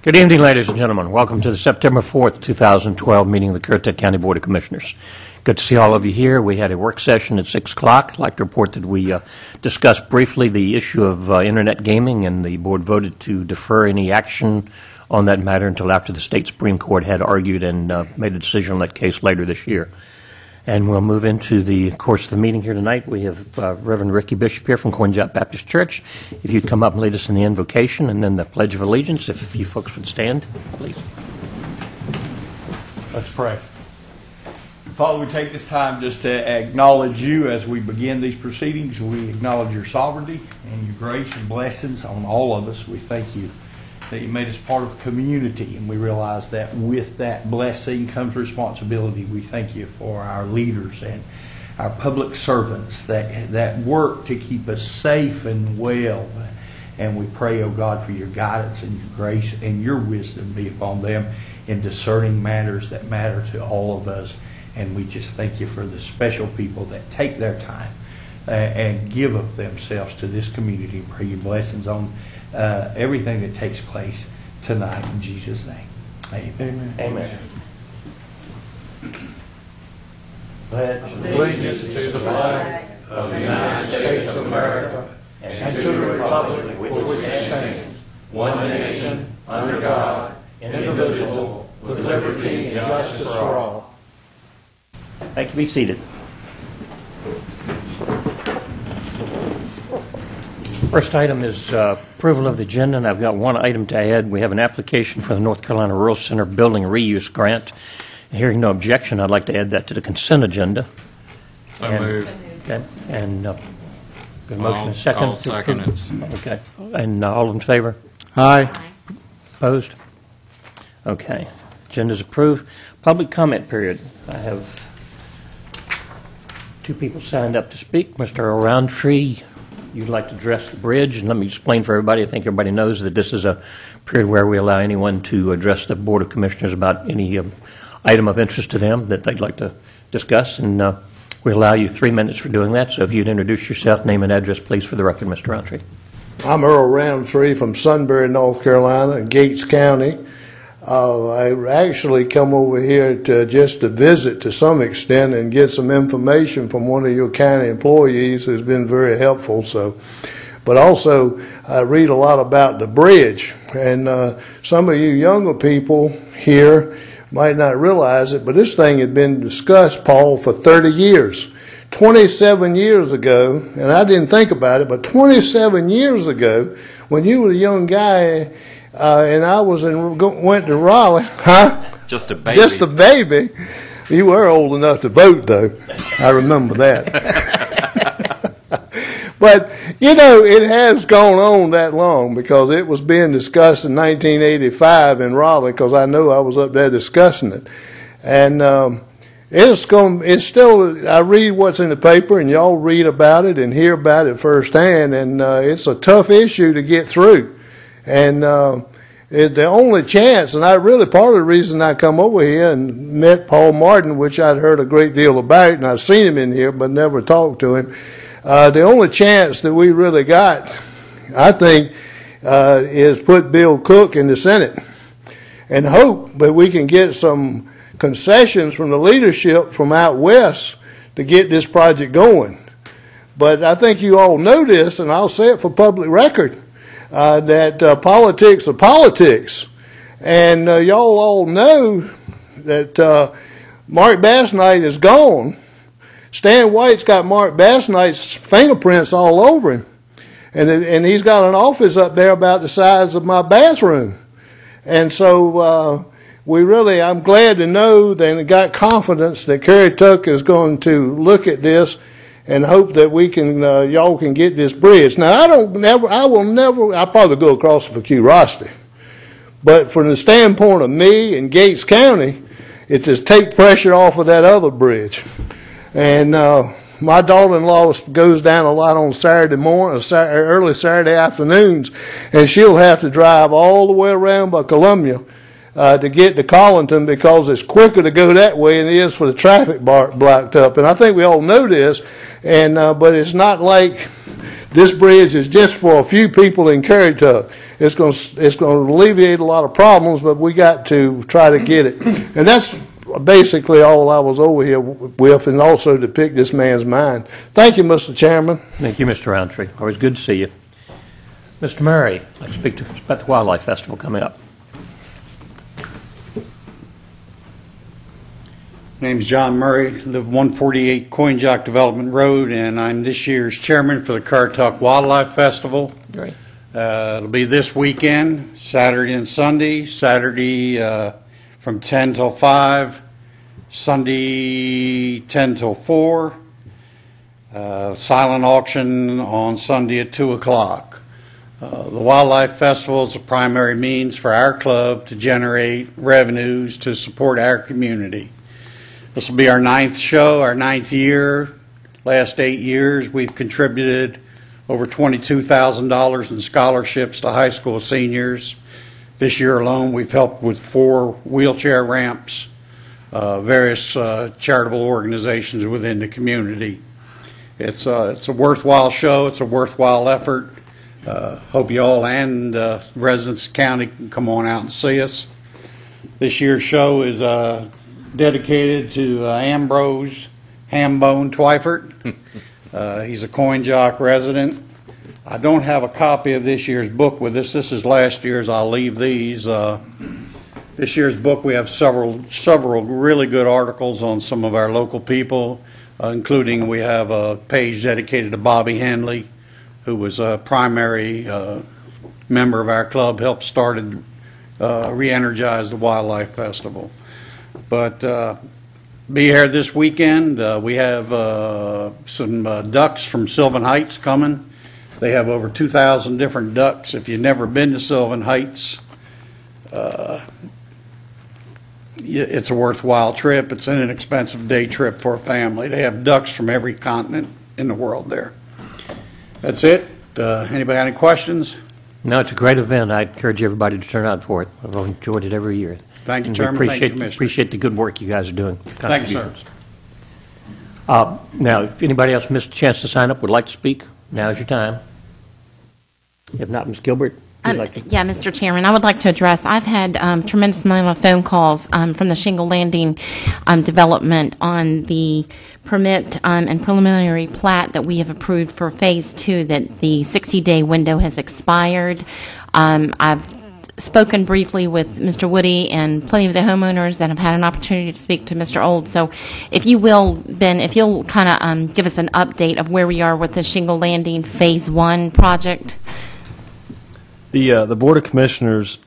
Good evening, ladies and gentlemen. Welcome to the September 4th, 2012 meeting of the Currituck County Board of Commissioners. Good to see all of you here. We had a work session at 6 o'clock. I'd like to report that we discussed briefly the issue of Internet gaming, and the board voted to defer any action on that matter until after the state Supreme Court had argued and made a decision on that case later this year. And we'll move into the course of the meeting here tonight. We have Reverend Ricky Bishop here from Cornjop Baptist Church. If you'd come up and lead us in the invocation and then the Pledge of Allegiance, if you folks would stand, please. Let's pray. Father, we take this time just to acknowledge you as we begin these proceedings. We acknowledge your sovereignty and your grace and blessings on all of us. We thank you that you made us part of a community, and we realize that with that blessing comes responsibility. We thank you for our leaders and our public servants that work to keep us safe and well. And we pray, oh God, for your guidance and your grace and your wisdom be upon them in discerning matters that matter to all of us. And we just thank you for the special people that take their time and give of themselves to this community. Pray your blessings on everything that takes place tonight in Jesus' name. Amen. Amen. Pledge allegiance to the flag of the United States of America and to the republic which stands, one nation, under God, indivisible, with liberty and justice for all. Thank you. Be seated. First item is approval of the agenda, and I've got one item to add. We have an application for the North Carolina Rural Center Building Reuse Grant. And hearing no objection, I'd like to add that to the consent agenda. So moved. Okay. And good motion. Second. I'll second it. Okay. And all in favor? Aye. Opposed? Okay. Agenda's approved. Public comment period. I have two people signed up to speak. Mr. Earl Roundtree, you'd like to address the bridge, and let me explain for everybody. I think everybody knows that this is a period where we allow anyone to address the Board of Commissioners about any item of interest to them that they'd like to discuss, and we allow you 3 minutes for doing that. So if you'd introduce yourself, name and address, please, for the record, Mr. Roundtree. I'm Earl Roundtree from Sunbury, North Carolina, Gates County. I actually come over here just to visit to some extent and get some information from one of your county employees who's been very helpful. But also I read a lot about the bridge, and some of you younger people here might not realize it, but this thing had been discussed, Paul, for 30 years. 27 years ago, and I didn't think about it, but 27 years ago, when you were a young guy, and I went to Raleigh, huh? Just a baby. Just a baby. You were old enough to vote, though. I remember that. But, you know, it has gone on that long because it was being discussed in 1985 in Raleigh, because I know I was up there discussing it. And it's still, I read what's in the paper, and y'all read about it and hear about it firsthand, and it's a tough issue to get through. And the only chance, and part of the reason I come over here and met Paul Martin, which I'd heard a great deal about, and I've seen him in here but never talked to him, the only chance that we really got, I think, is put Bill Cook in the Senate and hope that we can get some concessions from the leadership from out west to get this project going. But I think you all know this, and I'll say it for public record, that politics are politics. And y'all all know that Mark Basnight is gone. Stan White's got Mark Basnight's fingerprints all over him. And he's got an office up there about the size of my bathroom. And so I'm glad to know and got confidence that Currituck is going to look at this and hope that we can, y'all can get this bridge. Now, I'll probably go across for curiosity. But from the standpoint of me and Gates County, it just take pressure off of that other bridge. And my daughter-in-law goes down a lot on Saturday morning, early Saturday afternoons, and she'll have to drive all the way around by Columbia to get to Collington, because it's quicker to go that way than it is for the traffic blocked up. And I think we all know this, but it's not like this bridge is just for a few people in Currituck. It's going to alleviate a lot of problems, but we got to try to get it. And that's basically all I was over here with, and also to pick this man's mind. Thank you, Mr. Chairman. Thank you, Mr. Roundtree. Always good to see you. Mr. Murray, I'd like to speak to us about the Wildlife Festival coming up. My name's John Murray, live 148 Coinjock Development Road, and I'm this year's chairman for the Currituck Wildlife Festival. Great. It'll be this weekend, Saturday and Sunday. Saturday from 10 till 5, Sunday 10 till 4, silent auction on Sunday at 2 o'clock. The Wildlife Festival is a primary means for our club to generate revenues to support our community. This will be our 9th show, our 9th year. Last 8 years, we've contributed over $22,000 in scholarships to high school seniors. This year alone, we've helped with 4 wheelchair ramps, various charitable organizations within the community. It's a worthwhile show. It's a worthwhile effort. Hope you all and residents of the county can come on out and see us. This year's show is dedicated to Ambrose Hambone Twyford. He's a Coinjock resident. I don't have a copy of this year's book with us. This is last year's. I'll leave these. This year's book, we have several really good articles on some of our local people, including we have a page dedicated to Bobby Henley, who was a primary member of our club, helped started re-energize the Wildlife Festival. But be here this weekend. We have some ducks from Sylvan Heights coming. They have over 2,000 different ducks. If you've never been to Sylvan Heights, it's a worthwhile trip. It's an inexpensive day trip for a family. They have ducks from every continent in the world there. That's it. Anybody have any questions? No, it's a great event. I encourage everybody to turn out for it. I've enjoyed it every year. Thank you, And Chairman. Thank you, Commissioner. Appreciate the good work you guys are doing. Thank you, sir. Now, if anybody else missed a chance to sign up, would like to speak, now's your time. If not, Ms. Gilbert, would you like to? Yeah, Mr. Chairman, I would like to address, I've had tremendous amount of phone calls from the Shingle Landing development on the permit and preliminary plat that we have approved for Phase 2, that the 60-day window has expired. I've spoken briefly with Mr. Woody and plenty of the homeowners, and have had an opportunity to speak to Mr. Old. So if you will, Ben, if you'll kind of give us an update of where we are with the Shingle Landing Phase 1 project. The Board of Commissioners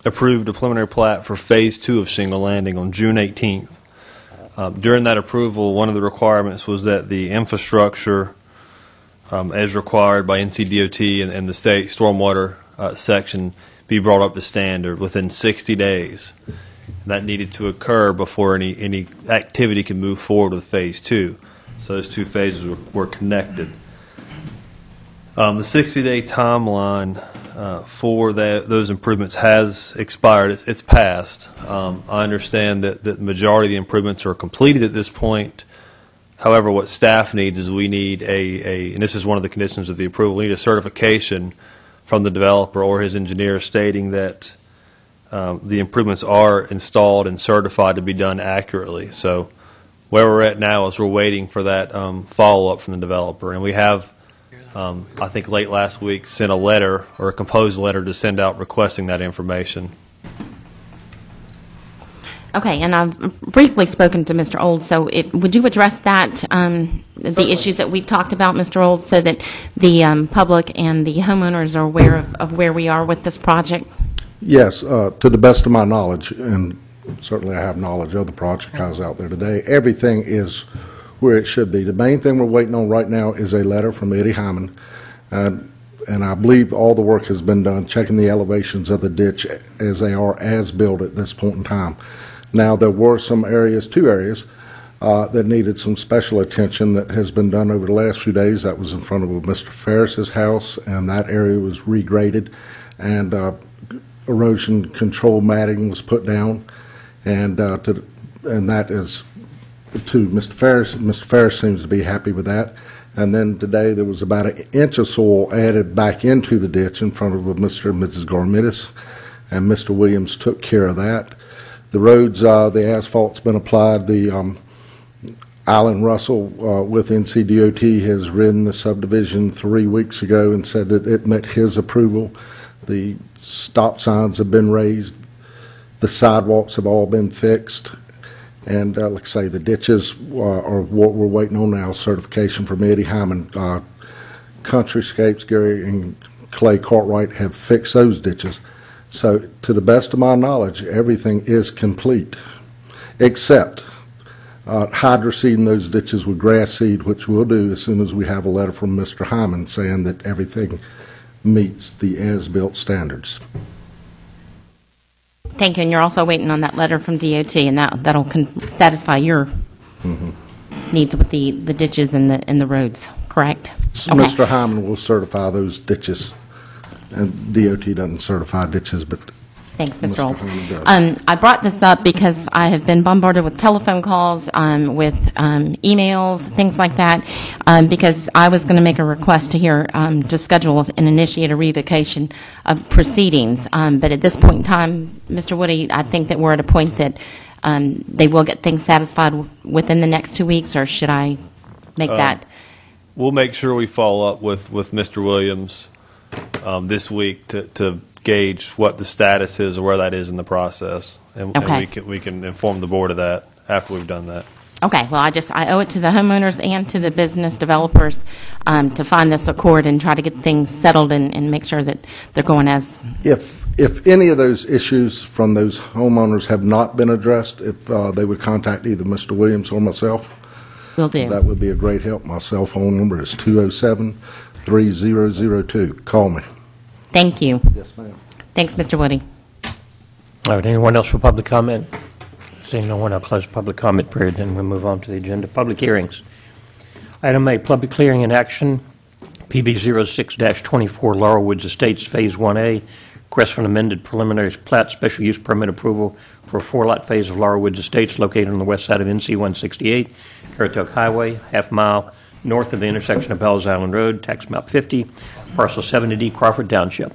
approved a preliminary plat for Phase 2 of Shingle Landing on June 18th. During that approval, one of the requirements was that the infrastructure, as required by NCDOT and the state stormwater section, be brought up to standard within 60 days. That needed to occur before any activity could move forward with Phase 2. So those two phases were connected. The 60-day timeline for those improvements has expired. It's passed. I understand that the majority of the improvements are completed at this point. However, what staff needs is we need and this is one of the conditions of the approval, we need a certification from the developer or his engineer stating that the improvements are installed and certified to be done accurately. So where we're at now is we're waiting for that follow-up from the developer. And we have, I think late last week, sent a letter or a composed letter to send out requesting that information. Okay, and I've briefly spoken to Mr. Old, so would you address that, the issues that we've talked about, Mr. Old, so that the public and the homeowners are aware of where we are with this project? Yes, to the best of my knowledge, and certainly I have knowledge of the project I was out there today, everything is where it should be. The main thing we're waiting on right now is a letter from Eddie Hyman, and I believe all the work has been done, checking the elevations of the ditch as they are as built at this point in time. Now, there were some areas, 2 areas, that needed some special attention that has been done over the last few days. That was in front of Mr. Ferris's house, and that area was regraded, and erosion control matting was put down, and that is to Mr. Ferris. Mr. Ferris seems to be happy with that. And then today there was about an inch of soil added back into the ditch in front of Mr. and Mrs. Garmitis, and Mr. Williams took care of that. The roads, the asphalt's been applied. The Alan Russell with NCDOT has ridden the subdivision 3 weeks ago and said that it met his approval. The stop signs have been raised. The sidewalks have all been fixed. And like I say, the ditches are what we're waiting on now, certification from Eddie Hyman. Countryscapes, Gary and Clay Cartwright have fixed those ditches. So to the best of my knowledge, everything is complete, except hydroseeding those ditches with grass seed, which we'll do as soon as we have a letter from Mr. Hyman saying that everything meets the as-built standards. Thank you. And you're also waiting on that letter from DOT, and that'll satisfy your needs with the ditches and the roads, correct? So Mr. Hyman will certify those ditches, and DOT doesn't certify ditches, but Thanks, Mr. Old. Hyman does. I brought this up because I have been bombarded with telephone calls, with emails, things like that, because I was going to make a request to hear to schedule and initiate a revocation of proceedings. But at this point in time, Mr. Woody, I think that we're at a point that they will get things satisfied within the next 2 weeks, or should I make that? We'll make sure we follow up with Mr. Williams this week to gauge what the status is or where that is in the process, and we can inform the board of that after we've done that. Okay. Well, I owe it to the homeowners and to the business developers to find this accord and try to get things settled and make sure that they're going as. If any of those issues from those homeowners have not been addressed, if they would contact either Mr. Williams or myself, Will do. That would be a great help. My cell phone number is 207-3002. Call me. Thank you. Yes, ma'am. Thanks, Mr. Woody. All right, anyone else for public comment? Seeing no one, I'll close the public comment period, then we'll move on to the agenda. Public hearings. Item A, public hearing and action, PB 06-24, Laurel Woods Estates, Phase 1A, request for an amended preliminary plat special use permit approval for a 4-lot phase of Laurel Woods Estates located on the west side of NC 168, Currituck Highway, half-mile north of the intersection of Bells Island Road, tax map 50, parcel 70D, Crawford Township.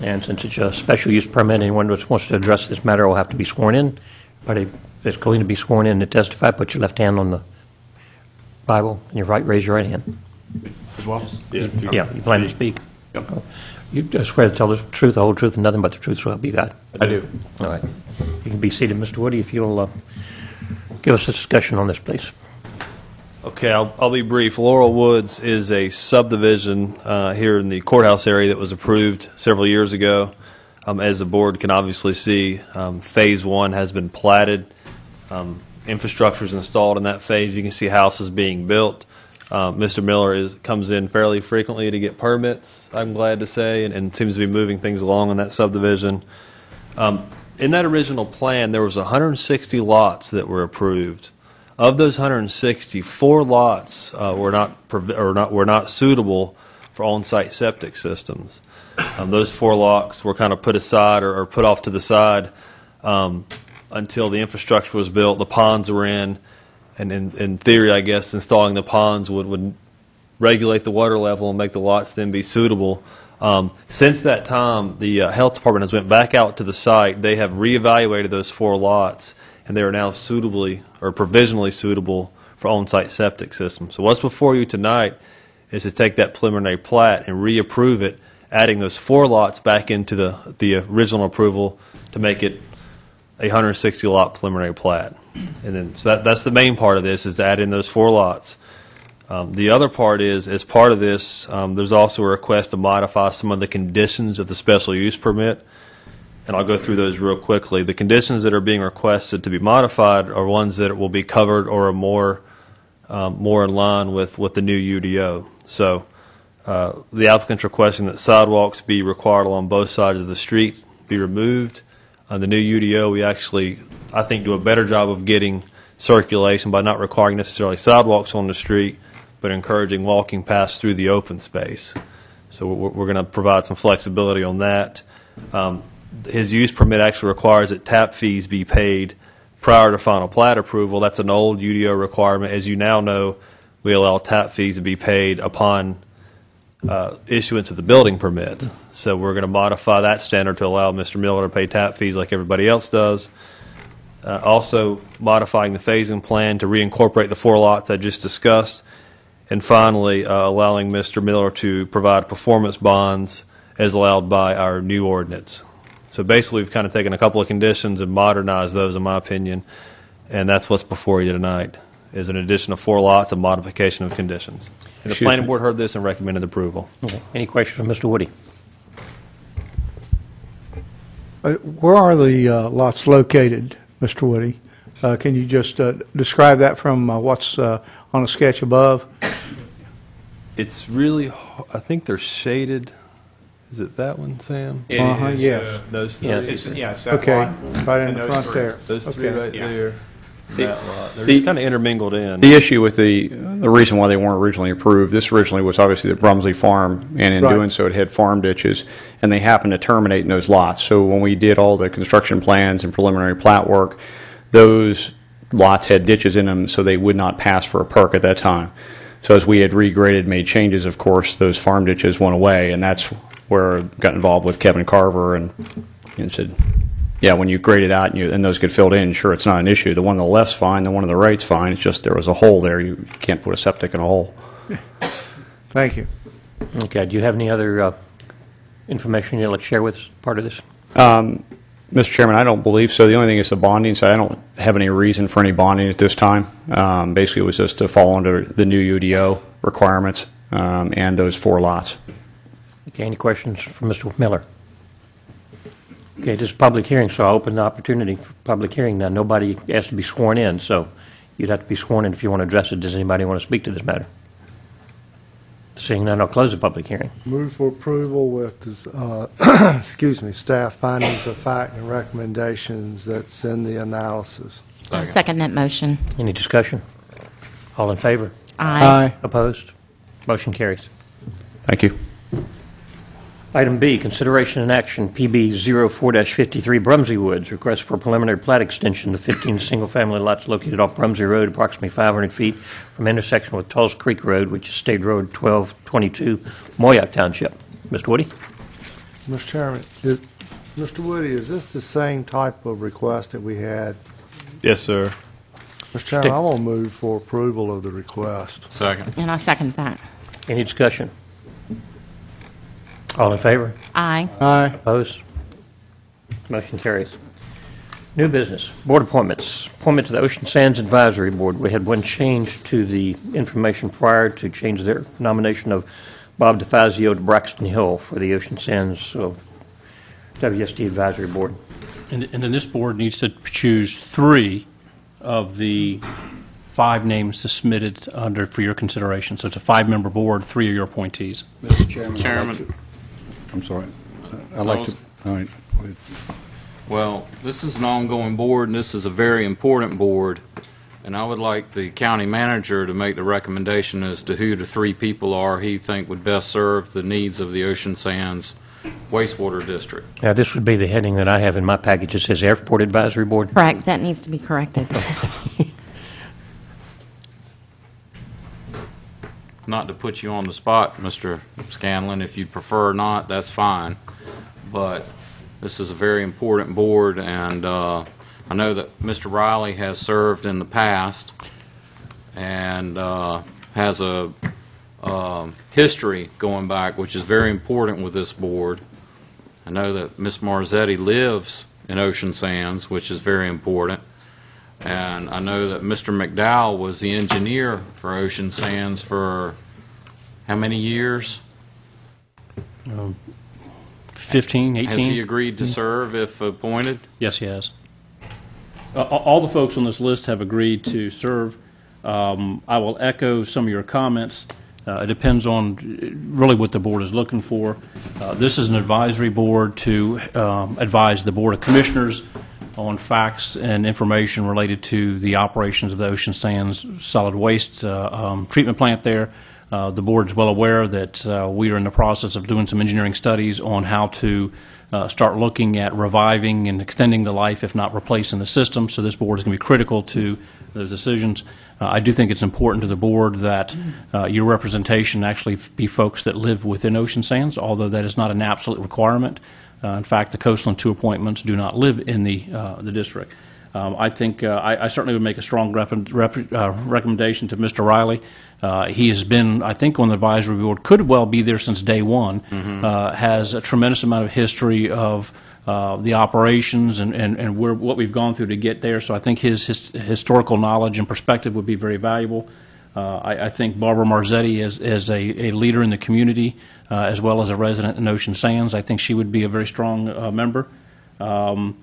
And since it's a special use permit, anyone who wants to address this matter will have to be sworn in. But it's going to be sworn in to testify. Put your left hand on the Bible and your right, raise your right hand. As well? Yeah, you plan to speak? Yep. You just swear to tell the truth, the whole truth, and nothing but the truth, so help you God. I do. All right. You can be seated, Mr. Woody, if you'll give us a discussion on this, please. Okay, I'll be brief. Laurel Woods is a subdivision here in the courthouse area that was approved several years ago. As the board can obviously see, Phase 1 has been platted. Infrastructure is installed in that phase. You can see houses being built. Mr. Miller comes in fairly frequently to get permits, I'm glad to say, and seems to be moving things along in that subdivision. In that original plan, there was 160 lots that were approved. Of those 160, 4 lots were not suitable for on-site septic systems. Those 4 lots were kind of put aside or put off to the side until the infrastructure was built, the ponds were in, and in theory, I guess, installing the ponds would regulate the water level and make the lots then be suitable. Since that time, the health department has went back out to the site. They have reevaluated those 4 lots, and they are now suitably or provisionally suitable for on-site septic systems. So what's before you tonight is to take that preliminary plat and reapprove it, adding those 4 lots back into the original approval to make it a 160-lot preliminary plat. And then so that's the main part of this, is to add in those 4 lots. The other part is, as part of this, there's also a request to modify some of the conditions of the special use permit, and I'll go through those real quickly. The conditions that are being requested to be modified are ones that will be covered or are more in line with the new UDO. So the applicant's requesting that sidewalks be required along both sides of the street be removed. On the new UDO, we actually, I think, do a better job of getting circulation by not requiring necessarily sidewalks on the street, but encouraging walking paths through the open space. So we're going to provide some flexibility on that. His use permit actually requires that tap fees be paid prior to final plat approval. That's an old UDO requirement. As you now know, we allow tap fees to be paid upon issuance of the building permit. So we're going to modify that standard to allow Mr. Miller to pay tap fees like everybody else does. Also modifying the phasing plan to reincorporate the 4 lots I just discussed. And finally, allowing Mr. Miller to provide performance bonds as allowed by our new ordinance. So basically, we've kind of taken a couple of conditions and modernized those, in my opinion, and that's what's before you tonight, is an addition of 4 lots and modification of conditions. And the planning board heard this and recommended approval. Okay. Any questions from Mr. Woody? Where are the lots located, Mr. Woody? Can you just describe that from what's on a sketch above? It's really, I think they're shaded. Is it that one, Sam? Yes. Those three. Yeah. It's that Okay, lot. right in And the those front three. there. Those three Okay. right Yeah. there. That lot. They're the- just kind of intermingled in. The issue with the reason why they weren't originally approved, this originally was obviously the Brumsley Farm, and in Right. doing so, it had farm ditches, and they happened to terminate in those lots. So when we did all the construction plans and preliminary plat work, those lots had ditches in them, so they would not pass for a perk at that time. So as we had regraded, made changes, of course, those farm ditches went away, and that's where I got involved with Kevin Carver and said, yeah, when you grade it out and those get filled in, sure, it's not an issue. The one on the left's fine, the one on the right's fine. It's just there was a hole there. You can't put a septic in a hole. Thank you. Okay. Do you have any other information you'd like to share with us, part of this? Mr. Chairman, I don't believe so. The only thing is the bonding, so I don't have any reason for any bonding at this time. Basically, it was just to fall under the new UDO requirements and those 4 lots. Okay. Any questions from Mr. Miller? Okay, this is a public hearing, so I'll open the opportunity for public hearing now. Nobody has to be sworn in, so you'd have to be sworn in if you want to address it. Does anybody want to speak to this matter? Seeing none, I'll close the public hearing. Move for approval with, excuse me, staff findings of fact and recommendations that's in the analysis. I'll second that motion. Any discussion? All in favor? Aye. Opposed? Motion carries. Thank you. Item B, consideration and action, PB 04-53 Brumsey Woods, request for preliminary plat extension to 15 single-family lots located off Brumsey Road, approximately 500 feet from intersection with Tulse Creek Road, which is State Road 1222, Moyock Township. Mr. Woody? Mr. Chairman, Mr. Woody, is this the same type of request that we had? Yes, sir. Mr. Chairman, I will move for approval of the request. Second. And I second that. Any discussion? All in favor? Aye. Aye. Opposed? Motion carries. New business, board appointments. Appointment to the Ocean Sands Advisory Board. We had one change to the information prior to change their nomination of Bob DeFazio to Braxton Hill for the Ocean Sands WSD Advisory Board. And then this board needs to choose 3 of the 5 names submitted for your consideration. So it's a 5-member board, 3 of your appointees. Mr. Chairman. I'm sorry. I'd like to, all right. Go ahead. Well, this is an ongoing board, and this is a very important board, and I would like the county manager to make the recommendation as to who the 3 people are he think would best serve the needs of the Ocean Sands Wastewater District. Now, this would be the heading that I have in my package. It says Airport Advisory Board. Correct. That needs to be corrected. Not to put you on the spot, Mr. Scanlon, if you prefer not, that's fine. But this is a very important board, and I know that Mr. Riley has served in the past and has a history going back, which is very important with this board. I know that Ms. Marzetti lives in Ocean Sands, which is very important. And I know that Mr. McDowell was the engineer for Ocean Sands for how many years? 15, 18? Has he agreed to serve if appointed? Yes, he has. All the folks on this list have agreed to serve. I will echo some of your comments. It depends on really what the board is looking for. This is an advisory board to advise the Board of Commissioners on facts and information related to the operations of the Ocean Sands solid waste treatment plant there. The board is well aware that we are in the process of doing some engineering studies on how to start looking at reviving and extending the life, if not replacing the system. So this board is going to be critical to those decisions. I do think it's important to the board that your representation actually be folks that live within Ocean Sands, although that is not an absolute requirement. In fact, the Coastland 2 appointments do not live in the district. I think I certainly would make a strong recommendation to Mr. Riley. He has been, I think, on the advisory board, could well be there since day one, has a tremendous amount of history of the operations and what we've gone through to get there. So I think his historical knowledge and perspective would be very valuable. I think Barbara Marzetti is a leader in the community as well as a resident in Ocean Sands. I think she would be a very strong member. I'm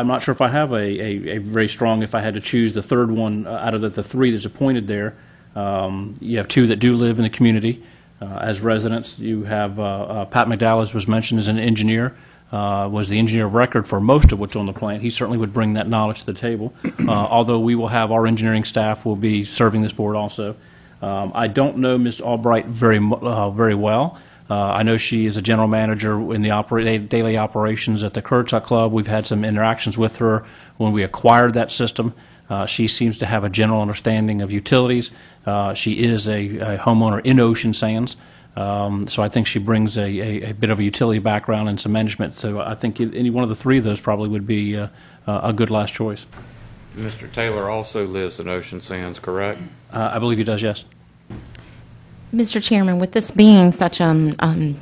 not sure if I have a very strong, if I had to choose the third one out of the three that's appointed there. You have two that do live in the community as residents. You have Pat McDowell, as was mentioned, as an engineer. Was the engineer of record for most of what's on the plant. He certainly would bring that knowledge to the table, although we will have our engineering staff will be serving this board also. I don't know Ms. Albright very well. I know she is a general manager in the daily operations at the Currituck Club. We've had some interactions with her when we acquired that system. She seems to have a general understanding of utilities. She is a homeowner in Ocean Sands. So I think she brings a bit of a utility background and some management. So I think any one of the three of those probably would be a good last choice. Mr. Taylor also lives in Ocean Sands, correct? I believe he does, yes. Mr. Chairman, with this being such a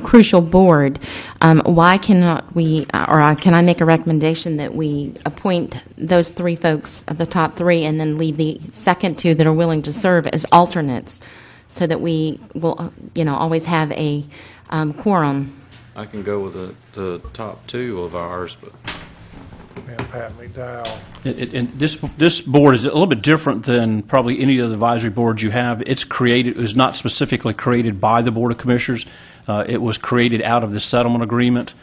crucial board, why cannot we, or can I make a recommendation that we appoint those three folks, the top three, and then leave the second two that are willing to serve as alternates, so that we will, always have a quorum? I can go with the top two of ours, but And Pat McDowell. And this board is a little bit different than probably any of the advisory boards you have. It was not specifically created by the Board of Commissioners. It was created out of the settlement agreement.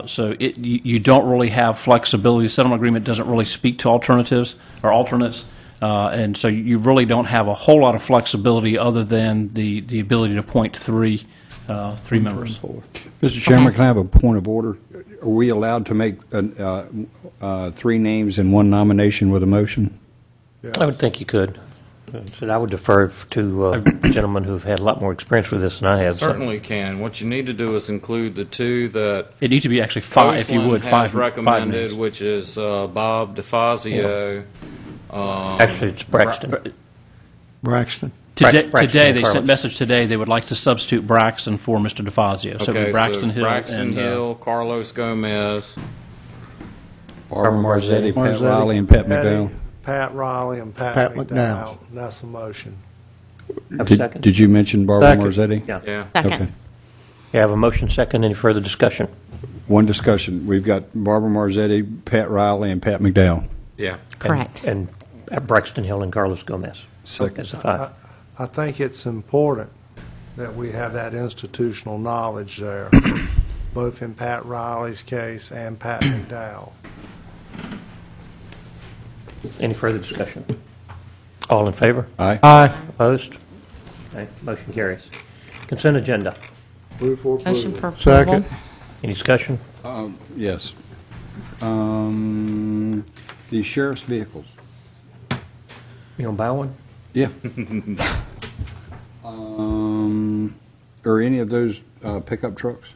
So you don't really have flexibility. The settlement agreement doesn't really speak to alternatives or alternates. And so you really don't have a whole lot of flexibility other than the ability to appoint three members. Mr. Chairman, can I have a point of order? Are we allowed to make three names in one nomination with a motion? Yes. I would think you could. So I would defer to gentlemen who've had a lot more experience with this than I have. certainly can. What you need to do is include the two that It needs to be actually five, if you would, Coastland has five recommended, names. which is Bob DeFazio. Actually, it's Braxton. Braxton. Today, Braxton they and sent Carlos. message today they would like to substitute Braxton for Mr. DeFazio. So it'd be Braxton Hill. Braxton and, Hill, Carlos Gomez. Barbara Marzetti, Pat Marzetti. Riley, and Pat McDowell. Pat Riley and Pat McDowell. McDowell. That's a motion. Have a second? Did you mention Barbara Second. Marzetti? Yeah. Yeah. Second. Okay. You have a motion second. Any further discussion? One discussion. We've got Barbara Marzetti, Pat Riley, and Pat McDowell. Yeah. Correct. And Braxton Hill and Carlos Gomez. Second. That's the five. I think it's important that we have that institutional knowledge there, both in Pat Riley's case and Pat McDowell. Any further discussion? All in favor? Aye. Aye. Opposed? Okay, motion carries. Consent agenda. Move for Motion approval. for approval. Second. Any discussion? Yes. The sheriff's vehicles. You gonna buy one? Yeah. Are any of those pickup trucks?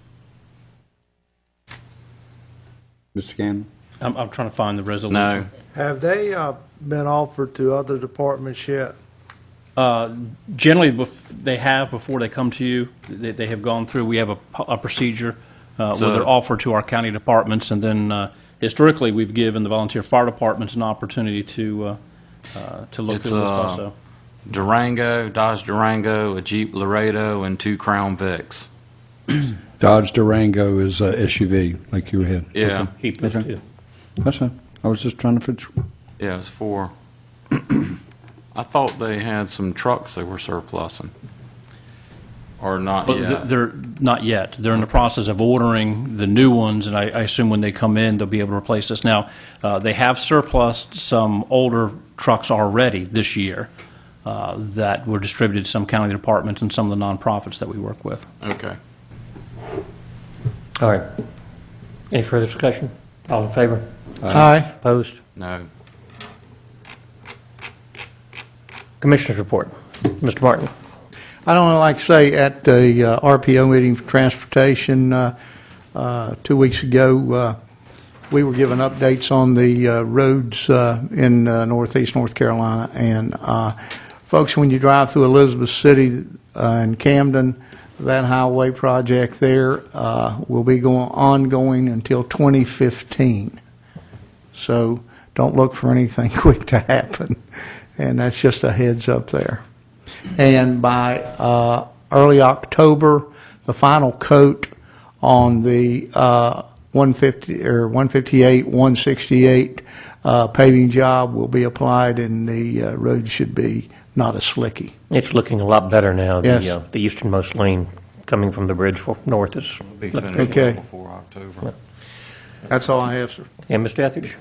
Mr. Gannon? I'm trying to find the resolution. No. Have they been offered to other departments yet? Generally, they have before they come to you. They have gone through. We have a procedure where they're offered to our county departments, and then historically we've given the volunteer fire departments an opportunity to look through the list also. Durango, Dodge Durango, a Jeep Laredo, and 2 Crown Vics. Dodge Durango is SUV, like you had. Yeah. Okay. Keep those two. That's fine. I was just trying to fit. Yeah, it's 4. I thought they had some trucks they were surplusing. Or not But yet. they're not yet. They're in the process of ordering the new ones, and I assume when they come in, they'll be able to replace this. Now, they have surplused some older trucks already this year that were distributed to some county departments and some of the nonprofits that we work with. Okay. All right. Any further discussion? All in favor? Aye. Opposed? No. Commissioners report. Mr. Martin. I don't know, like to say, at the RPO meeting for transportation 2 weeks ago, we were given updates on the roads in northeast North Carolina. And folks, when you drive through Elizabeth City and Camden, that highway project there will be ongoing until 2015. So don't look for anything quick to happen. And that's just a heads up there. And by early October, the final coat on the 150 or 158, 168 paving job will be applied, and the road should be not as slicky. It's looking a lot better now. Yes. The easternmost lane coming from the bridge north is. It'll be finished Okay. before October. That's all I have, sir. And Mr. Etheridge?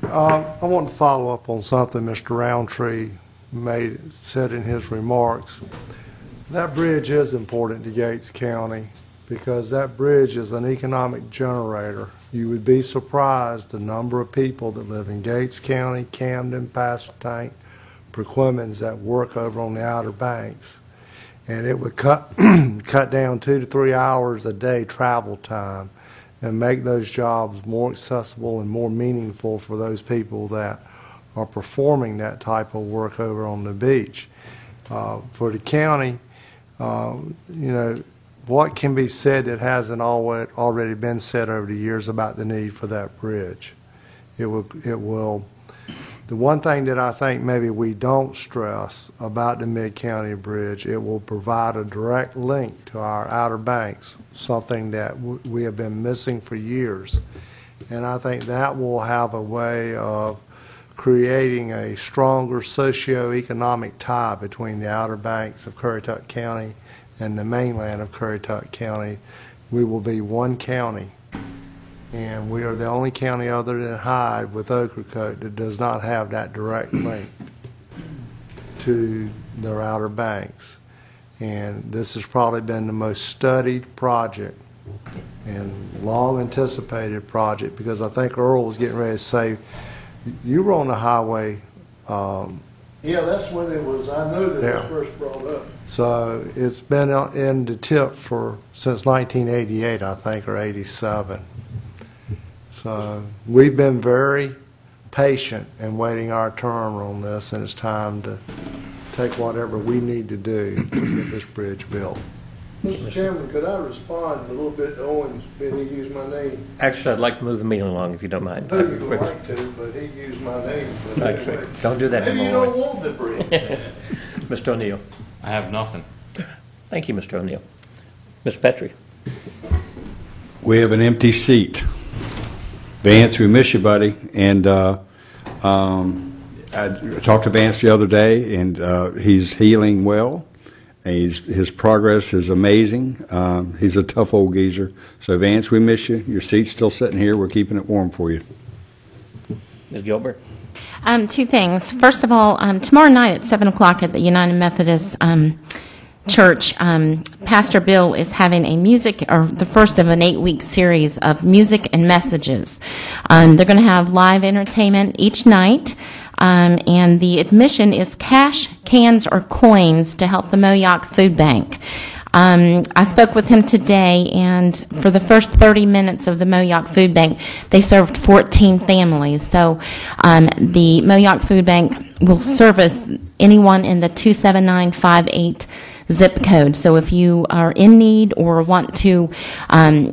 I want to follow up on something Mr. Roundtree said in his remarks. That bridge is important to Gates County because that bridge is an economic generator. You would be surprised the number of people that live in Gates County, Camden, Pasquotank, Perquimans that work over on the Outer Banks. And it would cut down 2 to 3 hours a day travel time and make those jobs more accessible and more meaningful for those people that are performing that type of work over on the beach. For the county, what can be said that hasn't already been said over the years about the need for that bridge? It will. The one thing that I think maybe we don't stress about the Mid-County Bridge, it will provide a direct link to our Outer Banks, something that we have been missing for years. And I think that will have a way of creating a stronger socio-economic tie between the Outer Banks of Currituck County and the mainland of Currituck County. We will be one county. And we are the only county other than Hyde with Ocracoke that does not have that direct link to their Outer Banks. And this has probably been the most studied project and long anticipated project, because I think Earl was getting ready to say, you were on the highway. Yeah, that's when it was, I know that it was first brought up. So it's been in the tip since 1988, I think, or 87. So we've been very patient in waiting our turn on this, and it's time to take whatever we need to do to get this bridge built. Mr. Chairman, could I respond a little bit to Owens, when he used my name? Actually, I'd like to move the meeting along if you don't mind. I know you would like to, but he used my name. But anyway, don't do that maybe anymore. you don't want the bridge. Mr. O'Neill. I have nothing. Thank you, Mr. O'Neill. Ms. Petrie. We have an empty seat. Vance, we miss you, buddy. And I talked to Vance the other day, and he's healing well. His progress is amazing. He's a tough old geezer. So, Vance, we miss you. Your seat's still sitting here. We're keeping it warm for you. Ms. Gilbert. Two things. First of all, tomorrow night at 7 o'clock at the United Methodist Church, Pastor Bill is having the first of an 8-week series of music and messages. They're going to have live entertainment each night, and the admission is cash, cans, or coins to help the Moyock Food Bank. I spoke with him today, and for the first 30 minutes of the Moyock Food Bank, they served 14 families. So the Moyock Food Bank will service anyone in the 27958 zip code. So if you are in need or want to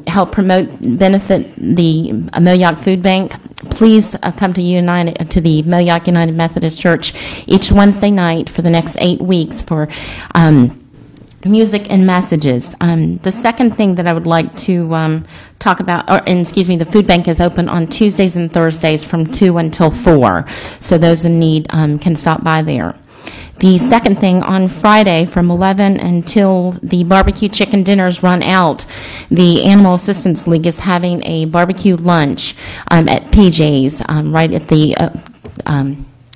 help benefit the Moyock Food Bank, please come to the Moyock United Methodist Church each Wednesday night for the next 8 weeks for music and messages. The second thing that I would like to talk about, the food bank is open on Tuesdays and Thursdays from 2 until 4. So those in need can stop by there. The second thing, on Friday from 11 until the barbecue chicken dinners run out, the Animal Assistance League is having a barbecue lunch at PJ's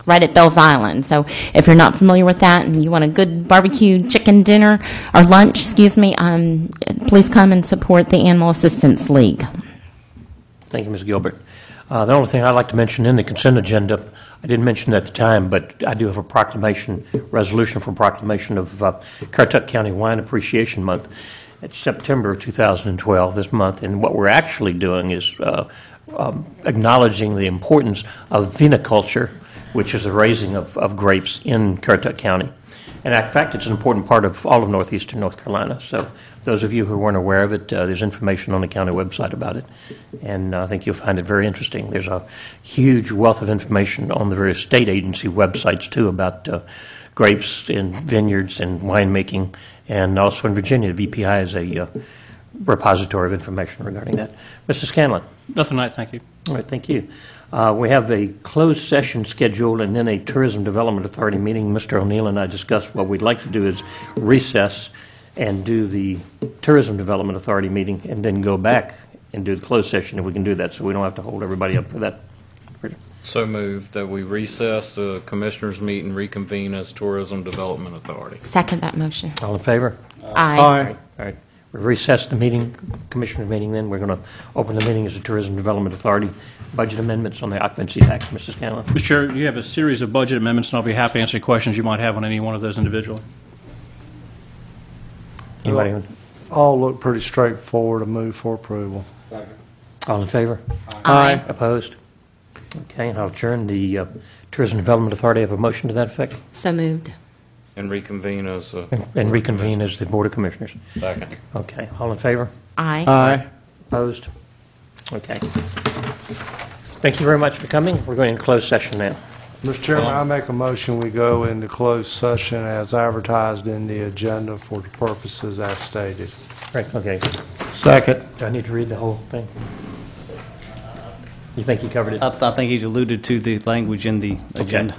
right at Bells Island. So if you're not familiar with that and you want a good barbecue chicken dinner or lunch, please please come and support the Animal Assistance League. Thank you, Ms. Gilbert. The only thing I'd like to mention in the consent agenda, I didn't mention it at the time, but I do have a resolution for proclamation of Currituck County Wine Appreciation Month. It's September 2012, this month, and what we're actually doing is acknowledging the importance of viniculture, which is the raising of grapes in Currituck County. And in fact, it's an important part of all of northeastern North Carolina. So those of you who weren't aware of it, there's information on the county website about it. And I think you'll find it very interesting. There's a huge wealth of information on the various state agency websites, too, about grapes and vineyards and winemaking. And also in Virginia, the VPI is a repository of information regarding that. Mr. Scanlon. Nothing tonight, thank you. All right, thank you. We have a closed session scheduled and then a Tourism Development Authority meeting. Mr. O'Neill and I discussed what we'd like to do is recess and do the Tourism Development Authority meeting and then go back and do the closed session if we can do that, so we don't have to hold everybody up for that. So moved that we recess the Commissioners' meeting, reconvene as Tourism Development Authority. Second that motion. All in favor? Aye. All right. We recess the meeting, Commissioner meeting, then we're going to open the meeting as a Tourism Development Authority. Budget amendments on the occupancy tax, Mrs. Scanlon. Mr. Chair, you have a series of budget amendments, and I'll be happy to answer any questions you might have on any one of those individually. Anybody? All look pretty straightforward to move for approval. All in favor? Aye. Opposed? Okay, and I'll adjourn the Tourism Development Authority. Have a motion to that effect? So moved. And reconvene as And reconvene as the Board of Commissioners. Second. Okay, all in favor? Aye. Aye. Opposed? Okay. Thank you very much for coming. We're going in closed session now. Mr. Chairman, I make a motion we go into closed session as advertised in the agenda for the purposes as stated. Right, okay. Second. Do I need to read the whole thing? You think you covered it? I think he's alluded to the language in the agenda.